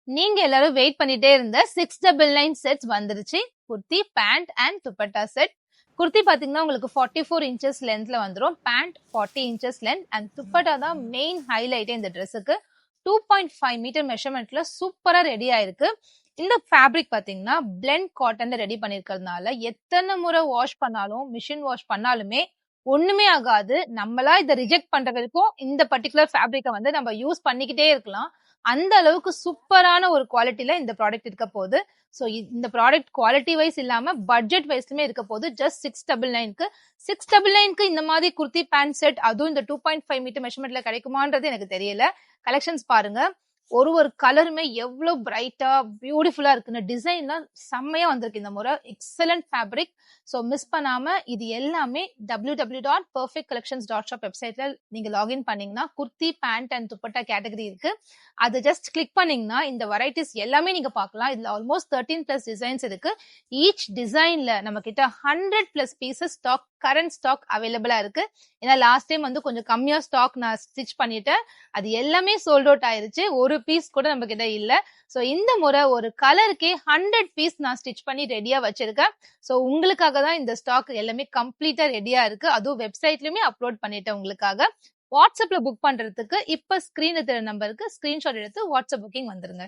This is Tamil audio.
நீங்க எல்லாரும் வெயிட் பண்ணிட்டே இருந்த 699 செட்ஸ் வந்துருச்சு. Kurti, pant and dupatta set. Kurti பாத்தீங்கன்னா உங்களுக்கு 44 இன்ச்சஸ் லென்த்ல வந்துரும். Pant 40 inches length and dupatta தான் மெயின் ஹைலைட்டே இந்த ட்ரெஸ்ஸுக்கு. 2.5 மீட்டர் மெஷர்மெண்ட்ல சூப்பரா ரெடி ஆயிருக்கு. இந்த ஃபேப்ரிக் பாத்தீங்கன்னா பிளெண்ட் காட்டன்ல ரெடி பண்ணிருக்கிறதுனால எத்தனை முறை வாஷ் பண்ணாலும், மிஷின் வாஷ் பண்ணாலுமே ஒண்ணுமே ஆகாது. நம்மளா இதை ரிஜெக்ட் பண்ற வரைக்கும் இந்த பர்டிகுலர் ஃபேப்ரிக்கை வந்து நம்ம யூஸ் பண்ணிக்கிட்டே இருக்கலாம். அந்த அளவுக்கு சூப்பரான ஒரு குவாலிட்டில இந்த ப்ராடக்ட் இருக்க போகுது. ஸோ இந்த ப்ராடக்ட் குவாலிட்டி வைஸ் இல்லாம பட்ஜெட் வைஸ்லுமே இருக்க போகுது. ஜஸ்ட் 699க்கு 699க்கு இந்த மாதிரி குர்த்தி பேண்ட் செட், அதுவும் இந்த 2.5 மீட்டர் மெஷர்மெண்ட்ல கிடைக்குமான்றது எனக்கு தெரியல. கலெக்ஷன்ஸ் பாருங்க, ஒரு கலருமே எவ்வளவு பிரைட்டா பியூட்டிஃபுல்லா இருக்குன்னு. டிசைன்லாம் செம்மையா வந்திருக்கு இந்த முறை. Excellent fabric. ஸோ மிஸ் பண்ணாம இது எல்லாமே www.perfectcollections.shop வெப்சைட்ல நீங்க லாகின் பண்ணீங்கன்னா kurti, pant and dupatta category இருக்கு. அது ஜஸ்ட் கிளிக் பண்ணீங்கன்னா இந்த வெரைட்டிஸ் எல்லாமே நீங்க பார்க்கலாம். இதுல ஆல்மோஸ்ட் 13+ டிசைன்ஸ் இருக்கு. ஈச் டிசைன்ல நம்ம கிட்ட 100+ பீசஸ் ஸ்டாக், கரண்ட் ஸ்டாக் அவைலபிளா இருக்கு. ஏன்னா லாஸ்ட் டைம் வந்து கொஞ்சம் கம்மியா ஸ்டாக் நான் ஸ்டிச் பண்ணிட்டேன். அது எல்லாமே சோல்ட் அவுட் ஆயிருச்சு. ஒரு பீஸ் கூட நம்ம கிட்ட இல்ல. சோ இந்த முறை ஒரு கலருக்கே 100 பீஸ் நான் ஸ்டிச் பண்ணி ரெடியா வச்சிருக்கேன். சோ உங்களுக்காக தான் இந்த ஸ்டாக் எல்லாமே கம்ப்ளீட்டா ரெடியா இருக்கு. அதுவும் வெப்சைட்லயுமே அப்லோட் பண்ணிட்டேன் உங்களுக்காக. வாட்ஸ்அப்ல புக் பண்றதுக்கு இப்ப ஸ்கிரீன்ல தெரிய நம்பருக்கு ஸ்கிரீன்ஷாட் எடுத்து வாட்ஸ்அப் புக்கிங் வந்துருங்க.